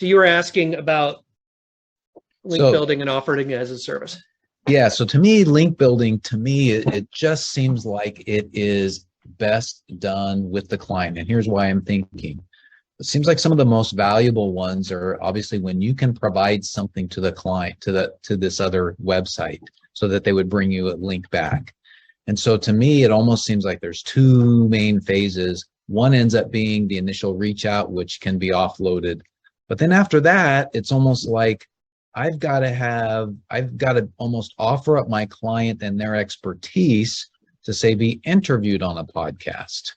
So you were asking about link So building and offering it as a service. yeah, so to me, link building, it just seems like it is best done with the client. And here's why I'm thinking. It seems like some of the most valuable ones are obviously when you can provide something to the client, to this other website, so that they would bring you a link back. And so to me, it almost seems like there's two main phases. One ends up being the initial reach out, which can be offloaded. But then after that, it's almost like I've got to almost offer up my client and their expertise to say be interviewed on a podcast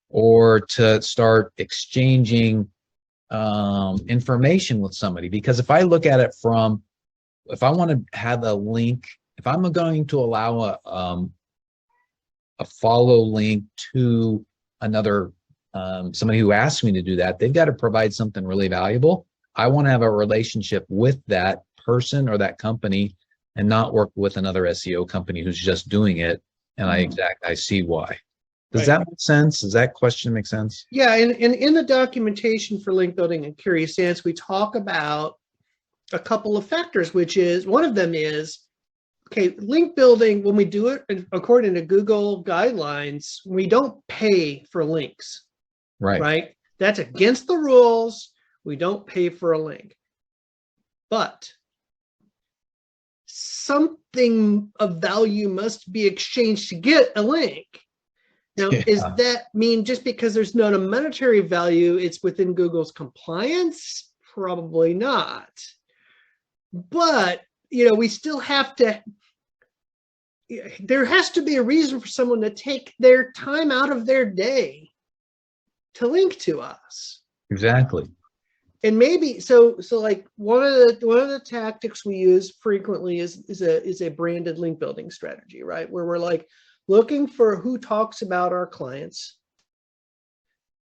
or to start exchanging information with somebody. Because if I look at it from, if I want to have a link, if I'm going to allow a follow link to another somebody who asks me to do that, they've got to provide something really valuable. I want to have a relationship with that person or that company and not work with another SEO company who's just doing it. And I see why. Does that make sense? Does that question make sense? Yeah, and in the documentation for link building and Curious Dance, we talk about a couple of factors, which is, one of them is, okay, link building, when we do it according to Google guidelines, we don't pay for links, right? That's against the rules. We don't pay for a link. But something of value must be exchanged to get a link. Now, does that mean just because there's not a monetary value, it's within Google's compliance? Probably not. But, we still have to, there has to be a reason for someone to take their time out of their day to link to us. Exactly. And maybe, so like one of the tactics we use frequently is a branded link building strategy, right? Where we're like looking for who talks about our clients.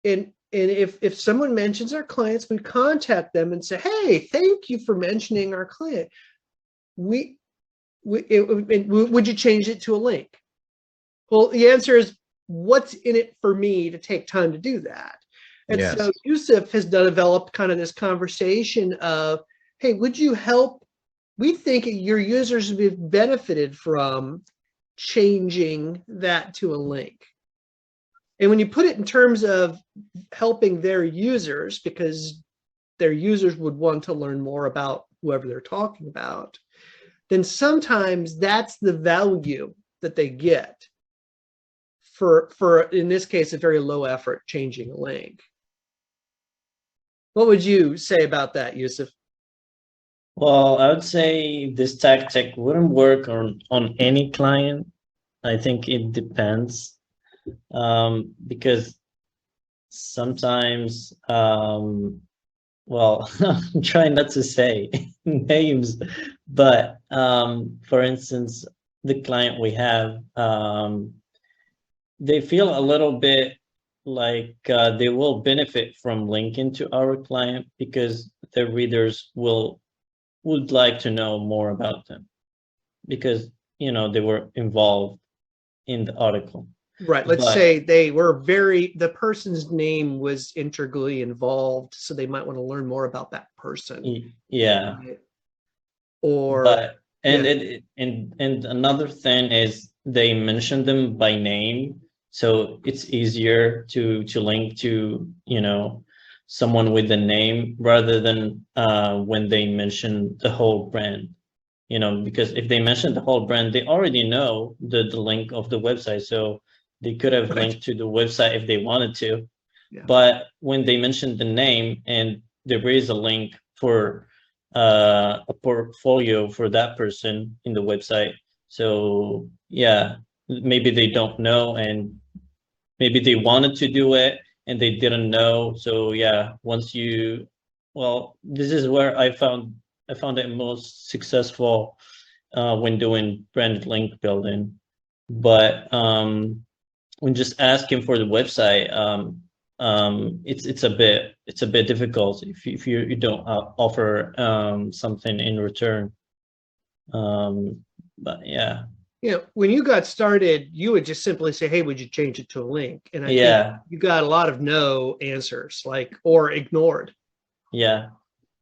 And if someone mentions our clients, we contact them and say, hey, thank you for mentioning our client. Would you change it to a link? Well, the answer is, what's in it for me to take time to do that? And so Yusuf has developed kind of this conversation of, hey, would you help? We think your users would have benefited from changing that to a link. And when you put it in terms of helping their users, because their users would want to learn more about whoever they're talking about, then sometimes that's the value that they get for in this case, a very low effort changing a link. What would you say about that, Yusuf? Well, I would say this tactic wouldn't work on any client. I think it depends, because sometimes, well, I'm trying not to say names, but for instance, the client we have, they feel a little bit like they will benefit from linking to our client because their readers would like to know more about them because they were involved in the article. Right. Let's say they were the person's name was integrally involved, so they might want to learn more about that person. Yeah. Right? Or and another thing is they mention them by name, so it's easier to link to someone with the name rather than when they mention the whole brand. Because if they mention the whole brand, they already know the link of the website, so they could have linked to the website if they wanted to. Yeah. But when they mention the name and there is a link for a portfolio for that person in the website, so yeah, maybe they don't know and maybe they wanted to do it and they didn't know. So yeah, this is where I found it most successful when doing branded link building. But when just asking for the website, it's a bit difficult if you don't offer something in return. But yeah. When you got started, you would just simply say, hey, would you change it to a link? And I think you got a lot of no answers, or ignored. Yeah.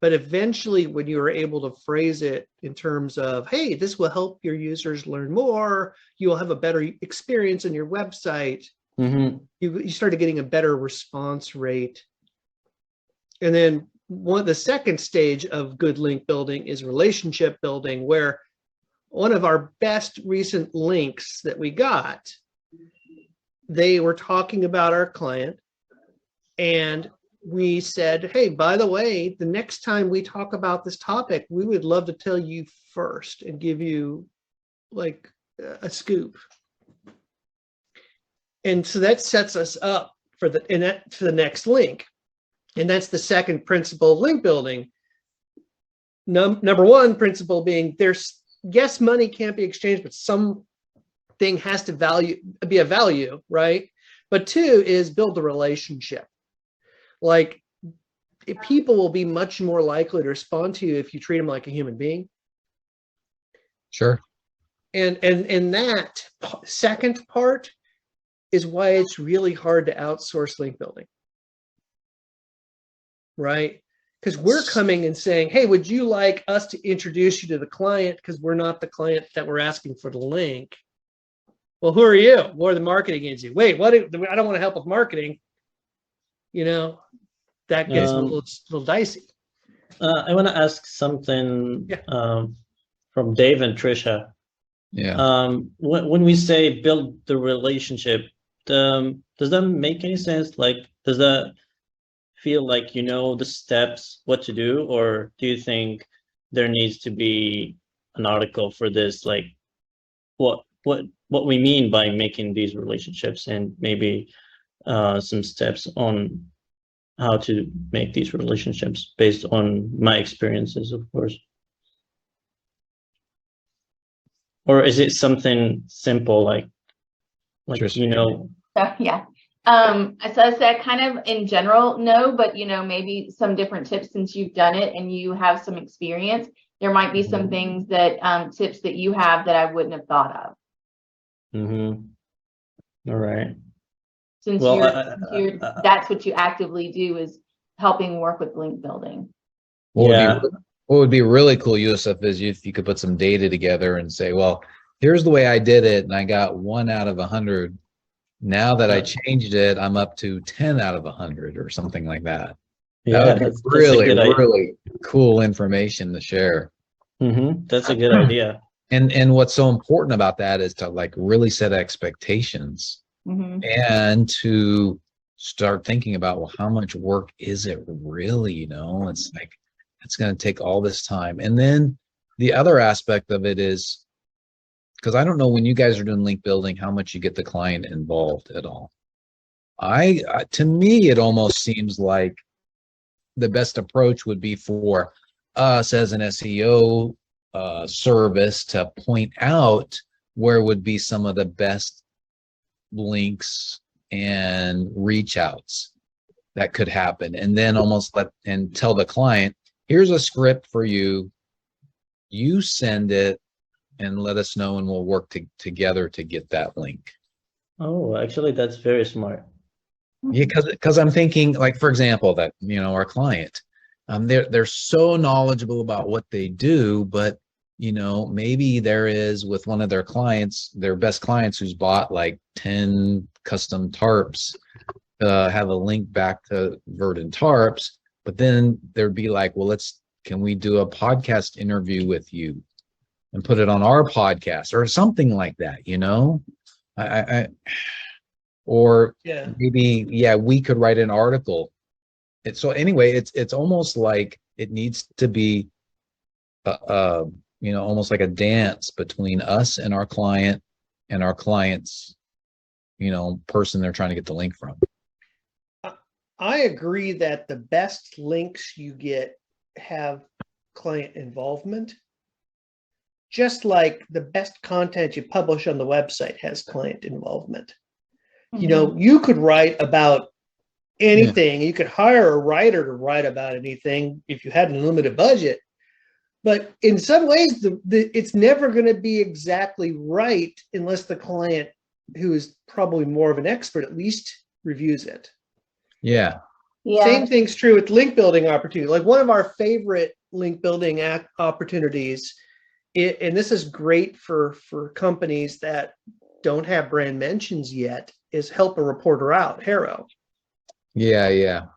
But eventually, when you are able to phrase it in terms of, hey, this will help your users learn more, you will have a better experience on your website, you started getting a better response rate. And then the second stage of good link building is relationship building, where one of our best recent links that we got, they were talking about our client, and we said, hey, by the way, the next time we talk about this topic, we would love to tell you first and give you like a scoop. And so that sets us up for the next link. And that's the second principle of link building. Number one principle being, yes, money can't be exchanged, but something has to be a value, right? But two is build the relationship. Like, people will be much more likely to respond to you if you treat them like a human being. Sure. And that second part is why it's really hard to outsource link building, right? Because we're coming and saying, hey, would you like us to introduce you to the client? Because we're not the client that we're asking for the link. Well, who are you? We're the marketing agency. Wait, what? I don't want to help with marketing. That gets a little dicey. I want to ask something from Dave and Trisha. Yeah. When we say build the relationship, does that make any sense? Like, does that feel like the steps, what to do, or do you think there needs to be an article for this, like what we mean by making these relationships, and maybe some steps on how to make these relationships based on my experiences, of course? Or is it something simple like So yeah. So I said kind of in general, no, but maybe some different tips, since you've done it and you have some experience. There might be some things that tips that you have that I wouldn't have thought of. All right. Since that's what you actively do, is helping work with link building. What would be really cool, Yusuf, is if you could put some data together and say, well, here's the way I did it, and I got 1 out of 100. Now that I changed it, I'm up to 10 out of 100 or something like that. Yeah, that's really cool information to share. That's a good idea. And what's so important about that is to like really set expectations and to start thinking about, well, how much work is it really? It's like, it's going to take all this time. And then the other aspect of it is, because I don't know when you guys are doing link building, how much you get the client involved at all. To me, it almost seems like the best approach would be for us as an SEO service to point out where would be some of the best links and reach outs that could happen, and then almost tell the client, here's a script for you, you send it and let us know, and we'll work together to get that link. Oh, actually, that's very smart. Yeah, because I'm thinking, like, for example, that our client, they're so knowledgeable about what they do, but maybe there is, with one of their clients, their best clients, who's bought like 10 custom tarps, have a link back to Verdant Tarps, but then there'd be like, well, can we do a podcast interview with you and put it on our podcast or something like that, maybe we could write an article. So anyway, it's almost like it needs to be almost like a dance between us and our client and our client's person they're trying to get the link from. I agree that the best links you get have client involvement, just like the best content you publish on the website has client involvement. You could write about anything. You could hire a writer to write about anything if you had an unlimited budget. But in some ways, it's never going to be exactly right unless the client, who is probably more of an expert, at least reviews it. Yeah. Yeah. Same thing's true with link building opportunity. Like one of our favorite link building opportunities, and this is great for companies that don't have brand mentions yet, is help a reporter out, Haro. Yeah, you're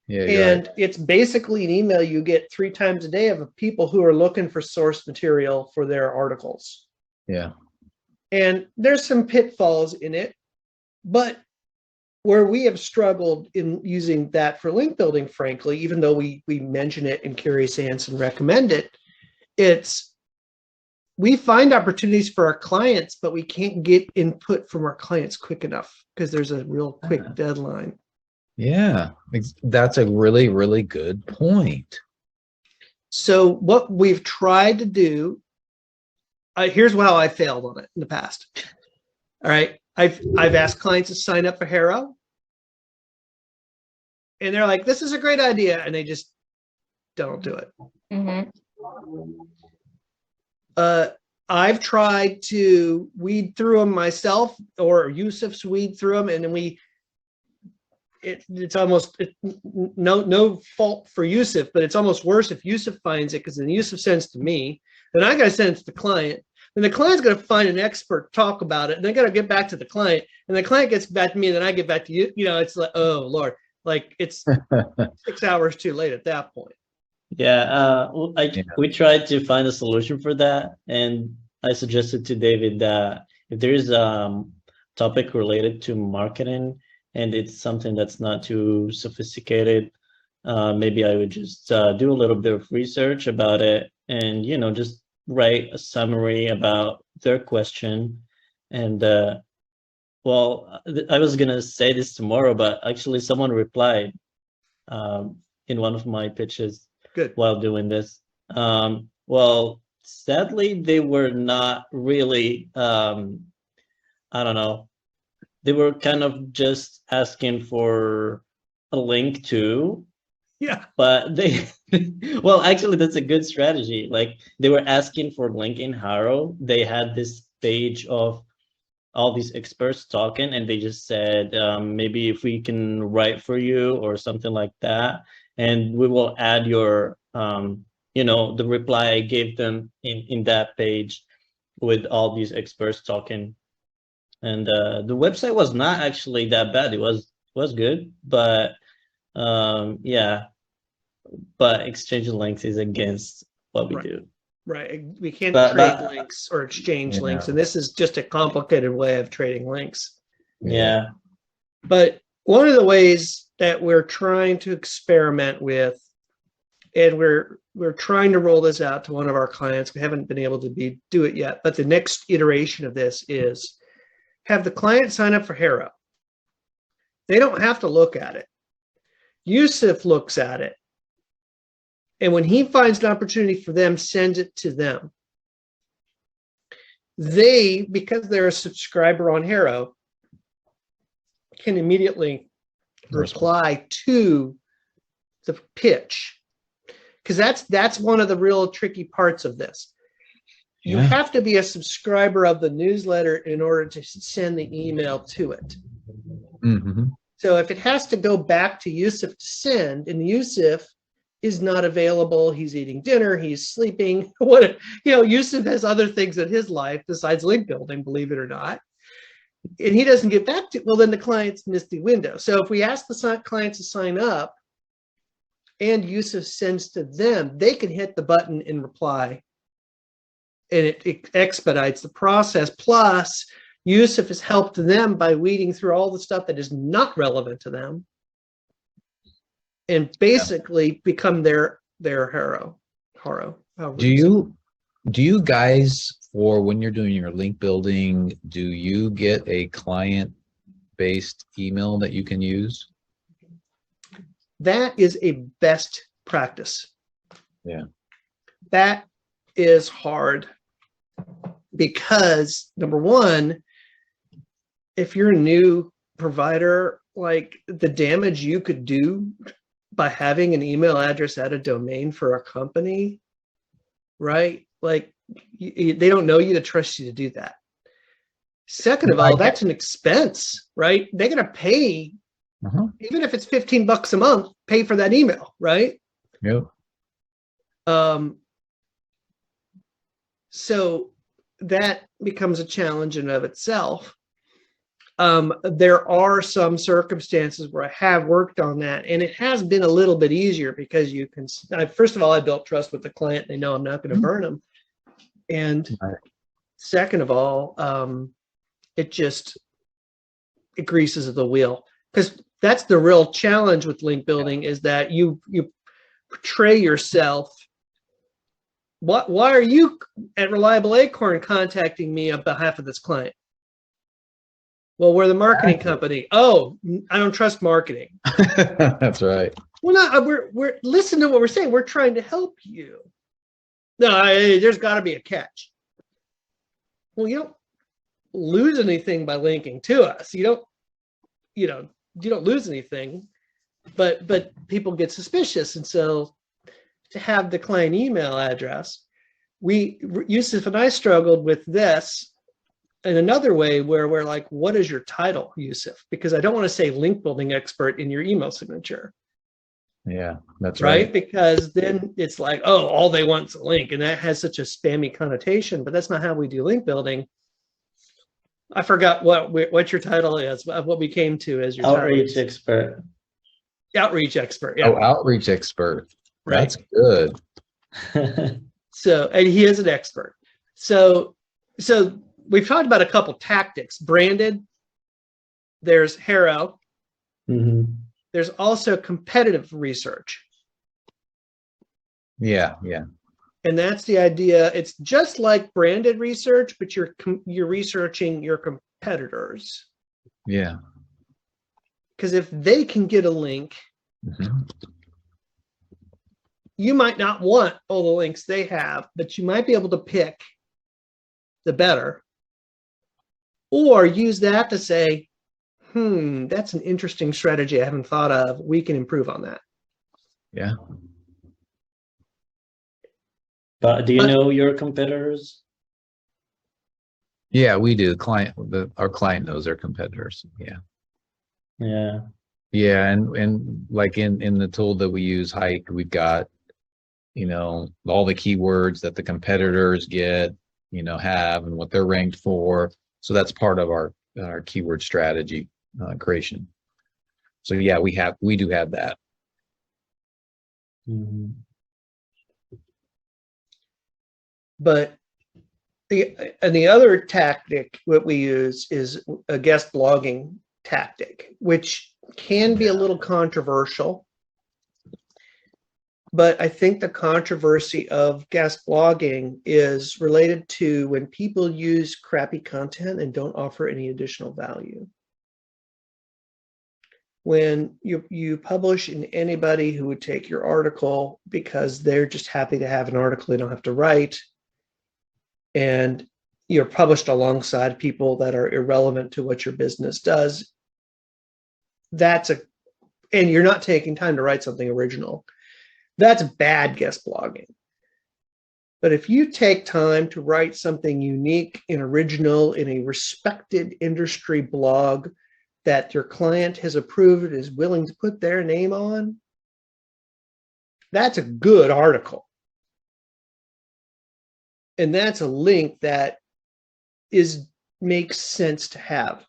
And right. it's basically an email you get 3 times a day of people who are looking for source material for their articles. Yeah. And there's some pitfalls in it, but where we have struggled in using that for link building, frankly, even though we mention it in Curious Ants and recommend it, it's we find opportunities for our clients, but we can't get input from our clients quick enough because there's a real quick deadline. Yeah, that's a really, really good point. So what we've tried to do, here's how I failed on it in the past. All right, I've asked clients to sign up for Haro, and they're like, "This is a great idea," and they just don't do it. Mm-hmm. I've tried to weed through them myself, or Yusuf's weed through them, and then it's almost no fault for Yusuf, but it's almost worse if Yusuf finds it, because then Yusuf sends to me, then I got to send it to the client, and the client's going to find an expert, talk about it, and they got to get back to the client, and the client gets back to me, and then I get back to you. You know, it's like, oh Lord, like it's 6 hours too late at that point. Yeah, we tried to find a solution for that, and I suggested to David that if there is a topic related to marketing and it's something that's not too sophisticated, maybe I would just do a little bit of research about it and, just write a summary about their question. And well, I was gonna say this tomorrow, but actually someone replied in one of my pitches. Good. While doing this. Well, sadly, they were not really, I don't know, they were kind of just asking for a link to, Yeah. but they, well, actually, that's a good strategy. Like they were asking for link in Haro. They had this page of all these experts talking, and they just said, maybe if we can write for you or something like that. And we will add your, the reply I gave them in that page with all these experts talking. And the website was not actually that bad. It was good, but yeah. But exchanging links is against what we do. Right. We can't trade links or exchange links, and this is just a complicated way of trading links. Yeah. But one of the ways that we're trying to experiment with, and we're trying to roll this out to one of our clients, we haven't been able to do it yet, but the next iteration of this is have the client sign up for Haro. They don't have to look at it. Yusuf looks at it, and when he finds an opportunity for them, sends it to them. They, because they're a subscriber on Haro, can immediately reply to the pitch, because that's one of the real tricky parts of this. You have to be a subscriber of the newsletter in order to send the email to it. Mm-hmm. So if it has to go back to Yusuf to send, and Yusuf is not available, he's eating dinner, he's sleeping, Yusuf has other things in his life besides link building, believe it or not, and he doesn't get back to, well, then the client's missed the window. So if we ask the client to sign up and Yusuf sends to them, they can hit the button and reply, and it expedites the process. Plus, Yusuf has helped them by weeding through all the stuff that is not relevant to them and basically become their Haro. Do you guys, for when you're doing your link building, do you get a client-based email that you can use? That is a best practice. Yeah. That is hard because, number one, if you're a new provider, like the damage you could do by having an email address at a domain for a company, right? Like they don't know you to trust you to do that. Second of all, that's an expense, right? They're going to pay Even if it's 15 bucks a month, pay for that email, right? Yep. So that becomes a challenge in and of itself. There are some circumstances where I have worked on that, and it has been a little bit easier because you can, first of all, I built trust with the client. They know I'm not going to burn them. And second of all, it greases the wheel, because that's the real challenge with link building, is that you portray yourself. Why are you at Reliable Acorn contacting me on behalf of this client? Well, we're the marketing company. Oh, I don't trust marketing. That's right. Well, we're listen to what we're saying. We're trying to help you. No, there's got to be a catch. Well, you don't lose anything by linking to us. You don't lose anything, but people get suspicious, and so to have the client email address, Yusuf and I struggled with this in another way, where we're like, what is your title, Yusuf? Because I don't want to say link building expert in your email signature. Yeah, that's right. Because then it's like, oh, all they want is a link, and that has such a spammy connotation. But that's not how we do link building. I forgot what your title is, what we came to as your outreach expert. Outreach expert. Yeah. Oh, outreach expert. Right. That's good. So, and he is an expert. So we've talked about a couple tactics. Branded. There's Haro. Mm-hmm. There's also competitive research. Yeah. And that's the idea. It's just like branded research, but you're researching your competitors. Yeah. Because if they can get a link, you might not want all the links they have, but you might be able to pick the better. Or use that to say, that's an interesting strategy I haven't thought of. We can improve on that. Yeah. But do you know your competitors? Yeah, we do. Our client knows their competitors. Yeah. Yeah, and like in the tool that we use, Hike, we've got, all the keywords that the competitors get, have, and what they're ranked for. So that's part of our keyword strategy creation. So yeah, we do have that. Mm-hmm. But the other tactic what we use is a guest blogging tactic, which can be a little controversial. But I think the controversy of guest blogging is related to when people use crappy content and don't offer any additional value. When you publish in anybody who would take your article because they're just happy to have an article they don't have to write, and you're published alongside people that are irrelevant to what your business does, and you're not taking time to write something original, that's bad guest blogging. But if you take time to write something unique and original in a respected industry blog that your client has approved and is willing to put their name on, that's a good article. And that's a link that makes sense to have.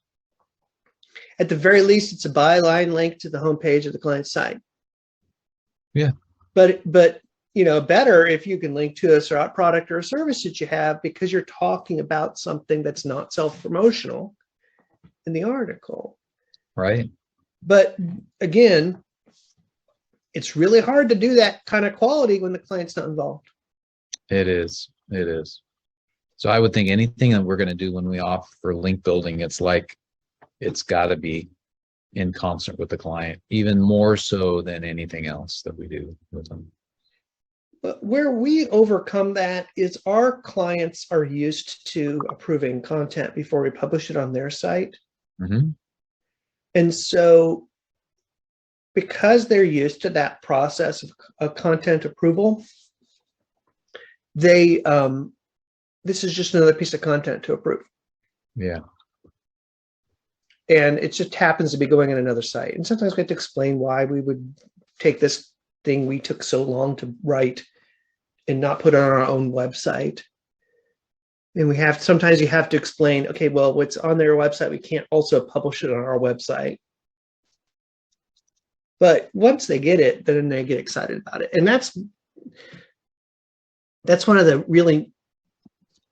At the very least, it's a byline link to the homepage of the client's site. Yeah. But better if you can link to a product or a service that you have, because you're talking about something that's not self-promotional in the article. Right. But again, it's really hard to do that kind of quality when the client's not involved. It is. So I would think anything that we're going to do when we offer link building, it's got to be in concert with the client, even more so than anything else that we do with them. But where we overcome that is our clients are used to approving content before we publish it on their site. Mm-hmm. And so because they're used to that process of content approval, this is just another piece of content to approve. Yeah. and it just happens to be going on another site. And sometimes we have to explain why we would take this thing we took so long to write and not put it on our own website. And sometimes you have to explain, okay, well, what's on their website, we can't also publish it on our website. But once they get it, then they get excited about it. And that's one of the really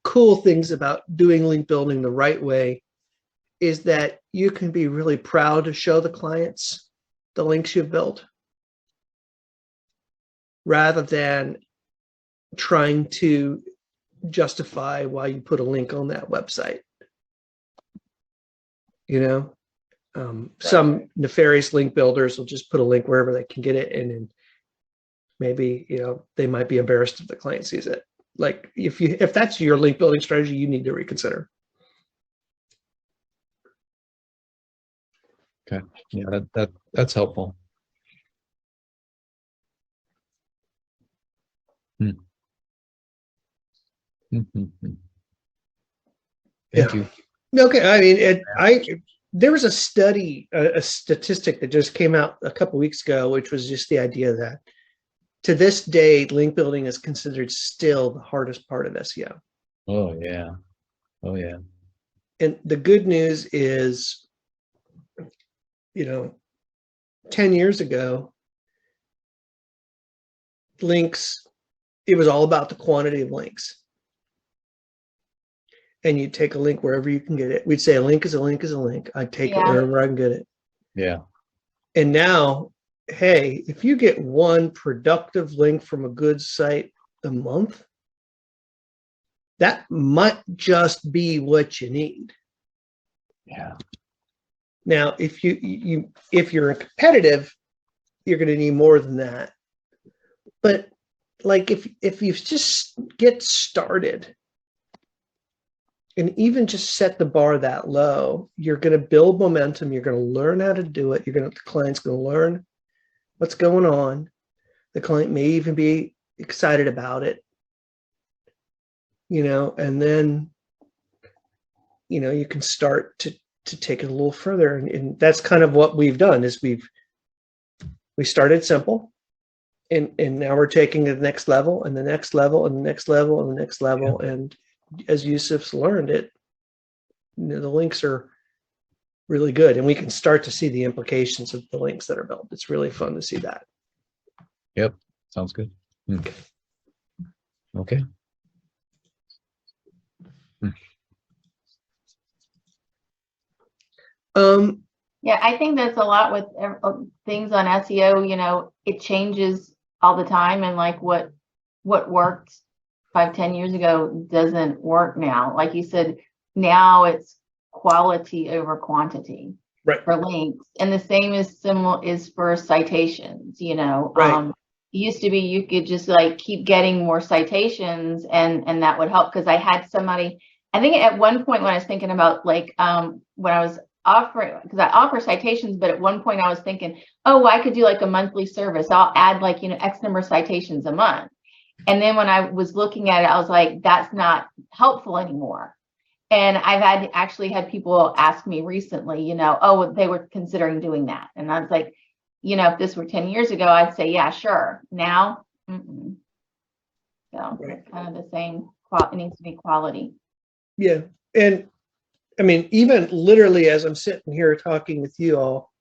cool things about doing link building the right way, is that you can be really proud to show the clients the links you've built, rather than trying to justify why you put a link on that website. Some nefarious link builders will just put a link wherever they can get it, and then maybe they might be embarrassed if the client sees it. Like if that's your link building strategy, you need to reconsider. Okay, yeah, that's helpful. Thank you. Okay, I mean, there was a study, a statistic that just came out a couple weeks ago, which was just the idea that to this day, link building is considered still the hardest part of SEO. Oh yeah. Oh yeah. And the good news is, 10 years ago, links, it was all about the quantity of links. And you take a link wherever you can get it. We'd say a link is a link is a link. I take it wherever I can get it. Yeah. And now, hey, if you get one productive link from a good site a month, that might just be what you need. Yeah. Now, if you're competitive, you're going to need more than that. But like if you just get started and even just set the bar that low, you're going to build momentum. You're going to learn how to do it. The client's going to learn what's going on. The client may even be excited about it, and then, you can start to take it a little further. And that's kind of what we've done is we started simple, and now we're taking it to the next level and the next level and the next level and the next level. Yeah. And as Yusuf's learned it, the links are really good, and we can start to see the implications of the links that are built. It's really fun to see that. Yep. Sounds good. Okay. Yeah, I think there's a lot with things on SEO, it changes all the time, and like what worked 5-10 years ago doesn't work now. Like you said, now it's quality over quantity, right, for links. And the same is for citations, Right. It used to be you could just like keep getting more citations and that would help. Because I had somebody, I think at one point when I was thinking about like when I was offering, because I offer citations, but at one point I was thinking, oh, I could do like a monthly service. I'll add like, X number of citations a month. And then when I was looking at it, I was like, that's not helpful anymore. And I've actually had people ask me recently, oh, they were considering doing that. And I was like, if this were 10 years ago, I'd say, yeah, sure. Now, So Right. It's kind of the same. It needs to be quality. Yeah. And I mean, even literally as I'm sitting here talking with you all,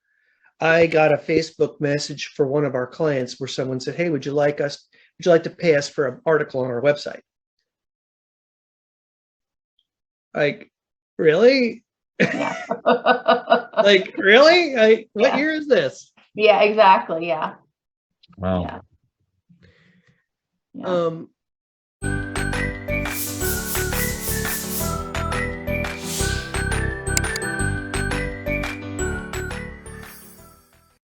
I got a Facebook message for one of our clients where someone said, hey, would you like to pay us for an article on our website? Like, really? Yeah. Like, really? What year is this? Yeah, exactly. Yeah. Wow. Yeah.